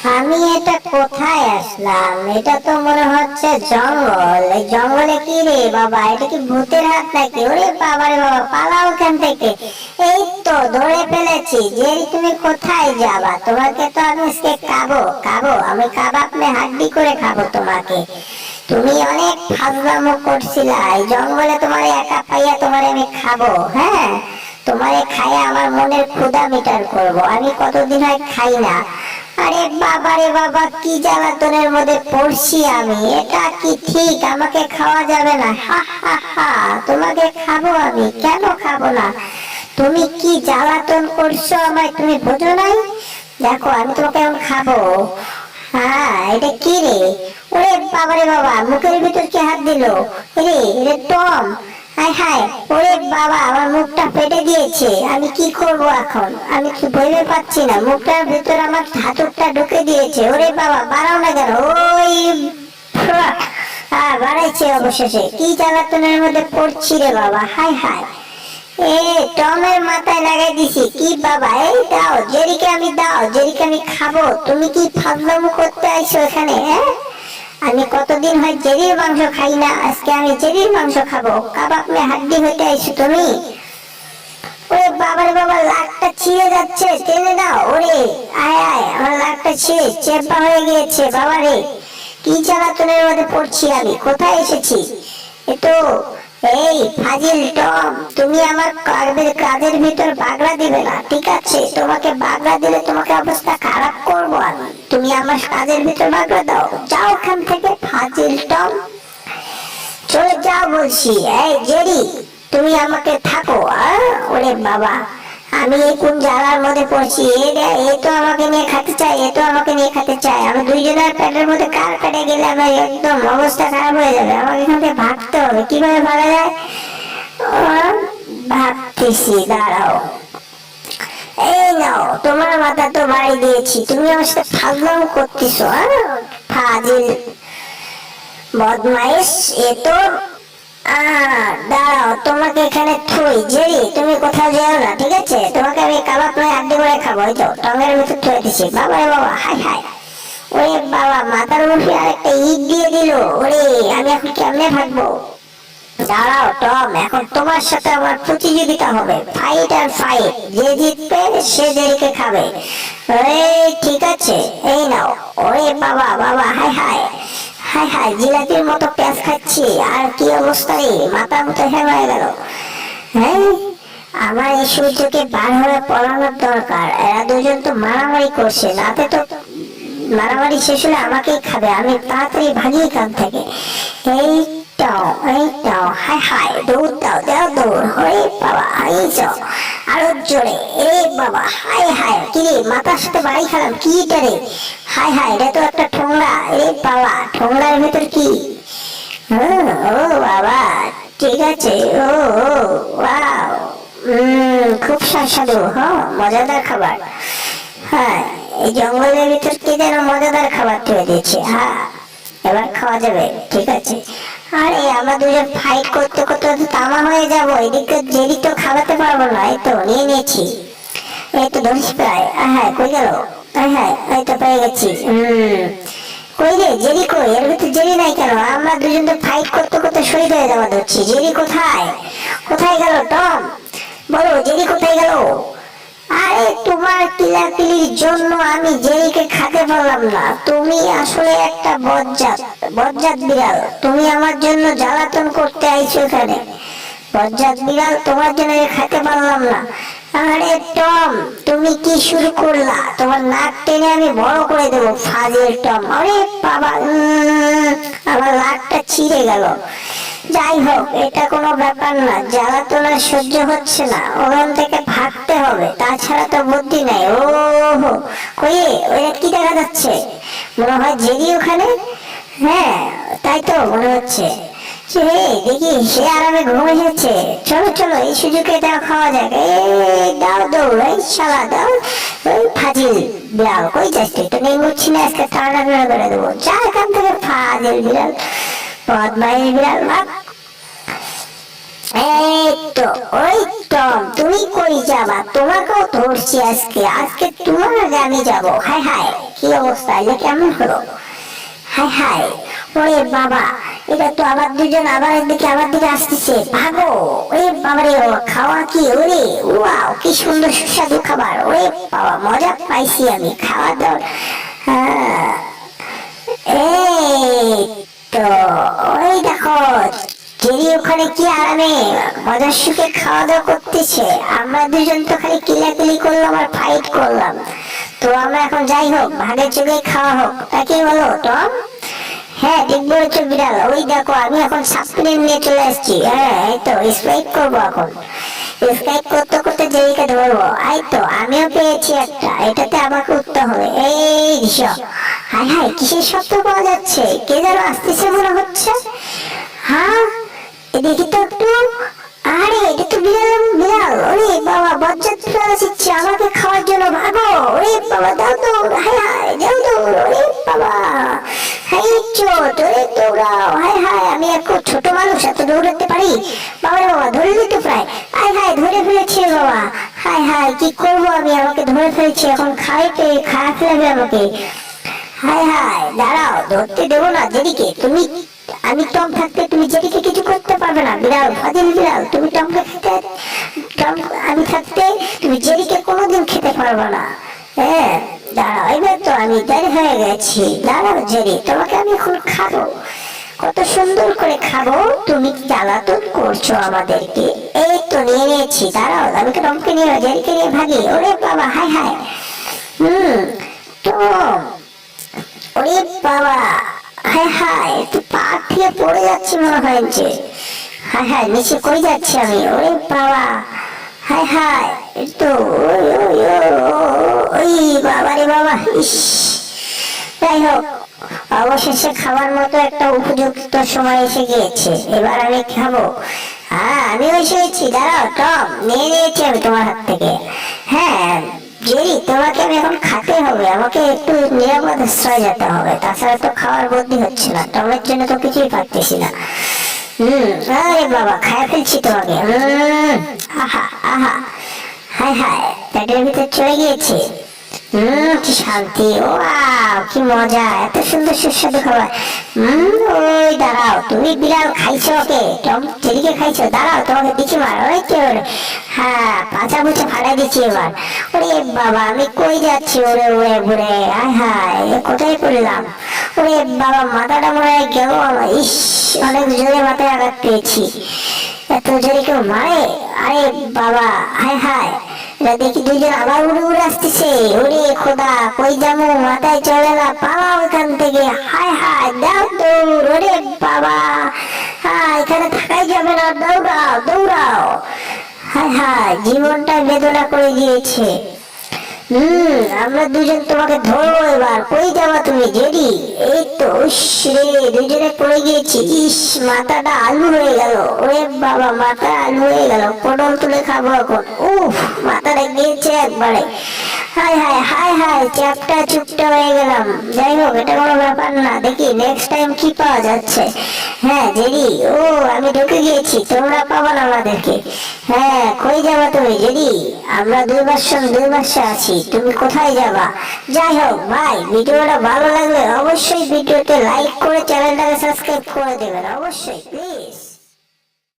আমি এটা কোথায় আসলাম? এটা তো মনে হচ্ছে জঙ্গল। এই জঙ্গলে কি রে বাবা, এটা কি ভূতের হাত নাকি? ওরে বাবা রে বাবা, পালাও ওখান থেকে। এই তো ধরে ফেলেছি। যে তুমি কোথায় যাবা? তোমাকে তো আমি আজকে খাবো খাবো, আমি কাবাব মে হাড্ডি করে খাবো তোমাকে। তুমি অনেক ফাজলামো করছিলা এই জঙ্গলে, তোমার একা পাইয়া তোমার আমি খাবো। হ্যাঁ, তোমারে খাইয়া আমার মনের ক্ষুধা মিটার করবো। আমি কতদিন হয় খাই না। আরে বাবা রে বাবা, কি জ্বালাতনের মধ্যে পড়ছি আমি। এটা কি ঠিক? আমাকে খাওয়া যাবে না? হা হা হা, তোমাকে খাবো আমি, কেন খাবো না? তুমি কি জ্বালাতন করছো আমায়, তুমি বোঝো নাই? দেখো আমি তোমাকে এখন খাবো। হ্যাঁ, এটা কি রে? ওরে বাবা রে বাবা, মুখের ভিতর কি হাত দিল? রে রে টম, হায় হায়, ওরে বাবা আমার মুখটা ফেটে দিয়েছে। আমি কি করব এখন? আমি কি ভেবে পাচ্ছি না। মুখটার ভিতর আমার হাতুড়টা ঢুকে দিয়েছে। ওরে বাবা, বাড়াও না কেন? ওই বাড়াইছে অবশেষে। কি জ্বালাতনের মধ্যে পড়ছি রে বাবা, হায় হায়। এ টমের মাথায় লাগাই দিছি। কি বাবা, এই দাও জেরিকে, আমি দাও জেরিকে, আমি খাবো। তুমি কি ফাজলামো করতে আইছো এখানে? আমি কতদিন হয় জেরির মাংস খাই না, আজকে আমি জেরির মাংস খাবো। কাবাব মে হাড্ডি হইতে আইছো তুমি? ওরে বাবার বাবা, লাকটা ছিঁড়ে যাচ্ছে, টেনে দাও। ওরে আয় আয়, আমার লাকটা ছিঁড়ে চেপা হয়ে গিয়েছে। বাবা রে, কি জ্বালাতনের মধ্যে পড়ছি আমি। কোথায় এসেছি? এতো এই ফাজিল টম, তুমি আমার কাজের ভিতর বাগড়া দিবে না, ঠিক আছে? তোমাকে বাগড়া দিলে তোমাকে অবস্থা খারাপ করবো আমি। তুমি আমার কাজের ভিতর বাগড়া দাও। যাও ওখান থেকে ফাজিল টম, চলে যাও বলছি। এই জেরি, তুমি আমাকে থাকো। ওরে বাবা, আমি এই কোন জ্বালার মধ্যে পড়ছি। এ তো আমাকে নিয়ে খেতে চাই, এ তো আমাকে নিয়ে খেতে চাই। আমি দুইজনের পেটের মধ্যে কার পেটে গেলে আমার একদম অবস্থা খারাপ হয়ে যাবে। আমাকে এখান থেকে ভাগতে হবে। কিভাবে ভাগা যায়? ভাবতেছি, দাঁড়াও। এই নাও, তোমার মাথা তো বাড়ি দিয়েছি। তুমি আমার সাথে ফাজলাম করতেছো। ফাজিল বদমাইশ। এ তো দাঁড়াও, তোমাকে এখানে থুই। জেরি, তুমি কোথাও যাও না, ঠিক আছে? তোমাকে আমি কাবাব নয় আড্ডি করে খাবো। এই তো টঙের ভিতর থুয়ে দিছি। বাবা রে বাবা, হায় হায়। ওরে বাবা, মাথার মুখে আরেকটা ইট দিয়ে দিল। ওরে, আমি এখন কেমনে থাকবো? দাঁড়াও টম, এখন তোমার সাথে আমার প্রতিযোগিতা হবে। ফাইট আর ফাইট, যে জিতবে সে জেরিকে খাবে। ঠিক আছে, এই নাও। ওরে বাবা বাবা, হায় হায় হায় হায়, জিলাপির মতো পেঁয়াজ খাচ্ছি। আর কি অবস্থা রে, মাথা মতো হ্যাং হয়ে গেল। হ্যাঁ, আমার এই সূর্যকে বার হয়ে পড়ানোর দরকার। এরা দুজন তো মারামারি করছে, রাতে তো মারামারি শেষ হলে আমাকেই খাবে। আমি তাড়াতাড়ি ভাগি এখান থেকে। এইটাও হায় হায়, দৌড় দাও, দাও দৌড়। হয়ে বাবা, আইছো আরো জোরে। এ বাবা, হায় হায়, কি রে, মাথার সাথে বাড়ি খেলাম। কি এটা রে? হায় হায়, এটা তো একটা ঠোংরা। এ বাবা, ঠোংরার ভেতর কি? ও বাবা, ঠিক আছে। ও ওয়াও, খুব সুস্বাদু। মজাদার খাবার। হ্যাঁ, এই জঙ্গলের ভিতর কি যেন মজাদার খাবার তৈরি দিয়েছে। হ্যাঁ, এবার খাওয়া যাবে, ঠিক আছে। আরে আমরা দুজন ফাইট করতে করতে তো তামা হয়ে যাবো। এদিকে জেরি তো খাওয়াতে পারবো না। এই তো নিয়ে নিয়েছি। এই তো ধরিস প্রায়। হ্যাঁ, কই গেল? হ্যাঁ, এই তো পেয়ে গেছি। কই রে জেরি, কই? এর ভিতরে জেরি নাই কেন? আমরা দুজন তো ফাইট করতে করতে শহীদ হয়ে যাওয়া ধরছি। জেরি কোথায়? কোথায় গেল টম? বলো, জেরি কোথায় গেল? আরে তোমার কিলাকিলির জন্য আমি জেরিকে খেতে পারলাম না। তুমি আসলে একটা বজ্জাত, বজ্জাত বিড়াল। তুমি আমার জন্য জ্বালাতন করতে আইছো এখানে। বজ্জাত বিড়াল, তোমার জন্য খেতে পারলাম না। আরে টম, তুমি কি শুরু করলা? তোমার নাক টেনে আমি বড় করে দেবো, ফাজিল টম। আরে বাবা, আমার নাকটা ছিঁড়ে গেল। যাই হোক, এটা কোনো ব্যাপার না। জ্বালাতন আর সহ্য হচ্ছে না, ওখান থেকে ভাগতে হবে, তাছাড়া তো বুদ্ধি নাই। ও কই, ওটা কি দেখা যাচ্ছে? মনে হয় জেরি ওখানে। হ্যাঁ, তাই তো মনে হচ্ছে। দেখি সে আরামে ঘুমে যাচ্ছে। চলো চলো, এই সুযোগে দাও, খাওয়া যাক। দাও দৌড়, এই শালা দাও। ওই ফাজিল বিড়াল, কই যাস তুই? তো নেই মুচ্ছি না, আজকে টানা করে দেবো। যা এখান থেকে, ফাজিল বিড়াল, বদমাইশ বিড়াল। এই তো, ওই টম, তুমি কই যাবা? তোমাকেও ধরছি আজকে, আজকে তোমার আগে আমি যাবো। হায় হায়, কি অবস্থা, এটা কেমন হলো? হায় হায়, ওরে বাবা, এটা তো আবার দুজন আবার একদিকে আমার দিকে আসতেছে, ভাগো। ওরে বাবা রে, খাওয়া কি? ওরে ওয়াও, কি সুন্দর সুস্বাদু খাবার। ওরে বাবা, মজা পাইছি আমি, খাওয়া দাওয়া। হ্যাঁ, এই তো, ওই দেখো জেরি ওখানে কি আরামে মজার সুখে খাওয়া দাওয়া করতেছে, আমরা দুজন তো খালি কিলাকিলি করলাম আর ফাইট করলাম। তো আমরা এখন যাই হোক, ভাগে চোখে খাওয়া হোক, তাকে বলো টম। হ্যাঁ ঠিক বলেছো বিড়াল, ওই দেখো আমি এখন সাবস্ক্রাইব নিয়ে চলে আসছি। হ্যাঁ এই তো স্ট্রাইক করবো এখন, স্ট্রাইক করতে করতে জেরিকে ধরবো। এই তো আমিও পেয়েছি একটা, এটাতে আমাকে উঠতে হবে। এই দিশা, হাই হাই, কিসের শব্দ পাওয়া যাচ্ছে? কে যেন আসতেছে মনে হচ্ছে। হ্যাঁ দেখি তো একটু। আরে এটা তো বিড়াল, বিড়াল। ওরে বাবা, বজ্জাত বিড়াল আসছে আমাকে খাওয়ার জন্য, ভাগো। ওরে বাবা, দাও তো, হাই হাই, যাও তো। ওরে বাবা, হাই চোট, ওরে দৌড়াও। হাই হাই, আমি এক ছোট মানুষ, এত দৌড়াতে পারি? বাবা রে বাবা, ধরে দিতে প্রায়। হাই হাই, ধরে ফেলেছে বাবা। হাই হাই, কি করবো আমি, আমাকে ধরে ফেলছে, এখন খাইতে খাওয়া ফেলবে আমাকে। হাই হাই, দাঁড়াও, ধরতে দেবো না জেরিকে। তুমি, আমি টম থাকতে তুমি জেরিকে কিছু করতে পারবে না। বিড়াল, ফাজিল বিড়াল, তুমি টমকে খেতে, টম আমি থাকতে তুমি জেরিকে কোনোদিন খেতে পারবে না। হ্যাঁ দাঁড়াও, এবার তো আমি দেরি হয়ে গেছি। দাঁড়াও জেরি, তোমাকে আমি এখন খাবো, কত সুন্দর করে খাবো। তুমি জ্বালাতন করছো আমাদেরকে। এই তো নিয়ে নিয়েছি, দাঁড়াও আমি টমকে নিয়ে জেরিকে নিয়ে ভাগি। ওরে বাবা, হাই হাই। টম, ওরে বাবা, হায় হায়, তুই পা থেকে পড়ে যাচ্ছে মনে হয়েছে। হায় হায়, নিচে কই যাচ্ছি আমি? ওরে বাবা, হায় হায়, তো ওই বাবা রে বাবা, ইস। যাই হোক, অবশেষে খাবার মতো একটা উপযুক্ত সময় এসে গিয়েছে, এবার আমি খাবো। হ্যাঁ আমিও এসেছি, দাঁড়াও টম, নিয়ে নিয়েছি আমি তোমার হাত থেকে। হ্যাঁ জেরি, তোমাকে আমি এখন খাতে হবে, আমাকে একটু নিরাপদ আশ্রয় যেতে হবে, তাছাড়া তো খাওয়ার বুদ্ধি হচ্ছে না, টমের জন্য তো কিছুই পাচ্ছি না। আরে বাবা, খায় ফেলছি তোমাকে। আহা আহা, হায় হায়, পেটের ভিতরে চলে গিয়েছে। কি শান্তি, ওয়াও কি মজা, এত সুন্দর সুস্বাদু খাবার। ওই দাঁড়াও, তুমি বিড়াল খাইছো ওকে, টম জেরিকে খাইছো? দাঁড়াও, তোমাকে দিচ্ছি মার। ওই তো, হ্যাঁ পাছা পুছা ফাটাই দিচ্ছি এবার। ওরে বাবা, আমি কই যাচ্ছি ওরে উড়ে ঘুরে? আয় হায়, কোথায় পড়লাম? ওরে বাবা, মাথাটা মনে হয় গেল আমার। ইস, অনেক জোরে মাথায় আঘাত পেয়েছি। এত জোরে কেউ মারে? আরে বাবা, হায় হায়, দেখি দুইজন আবার উড়ে উড়ে আসতেছে। ওরে খোদা, কই যাবো, মাথায় চলে না, পালাও এখান থেকে। হায় হায়, দাও দৌড়। ওরে বাবা, হ্যাঁ এখানে থাকাই যাবে না, দৌড়াও দৌড়াও। হায় হায়, জীবনটা বেদনা করে দিয়েছে। আমরা দুজন তোমাকে ধরবো এবার। কই যাবা তুমি জেরি? এই তো, রে দুজনে পড়ে গিয়েছি। ইস, মাথাটা আলু হয়ে গেল। ওরে বাবা, মাথা আলু হয়ে গেল, পটল তুলে খাবো এখন। উফ, মাথাটা গিয়েছে একবারে। হায় হায় হায় হায়, চ্যাপটা চুপটা হয়ে গেলাম। যাই হোক, এটা কোনো ব্যাপার না, দেখি নেক্সট টাইম কি পাওয়া যাচ্ছে। হ্যাঁ জেরি, ও আমি ঢুকে গিয়েছি, তোমরা পাবো না আমাদেরকে। হ্যাঁ কই যাবা তুমি জেরি? আমরা দুই বর্ষে আছি, তুমি কোথায় যাবা? যাই হোক ভাই, ভিডিওটা ভালো লাগলে অবশ্যই ভিডিওতে লাইক করে চ্যানেলটাকে সাবস্ক্রাইব করে দেবেন, অবশ্যই প্লিজ।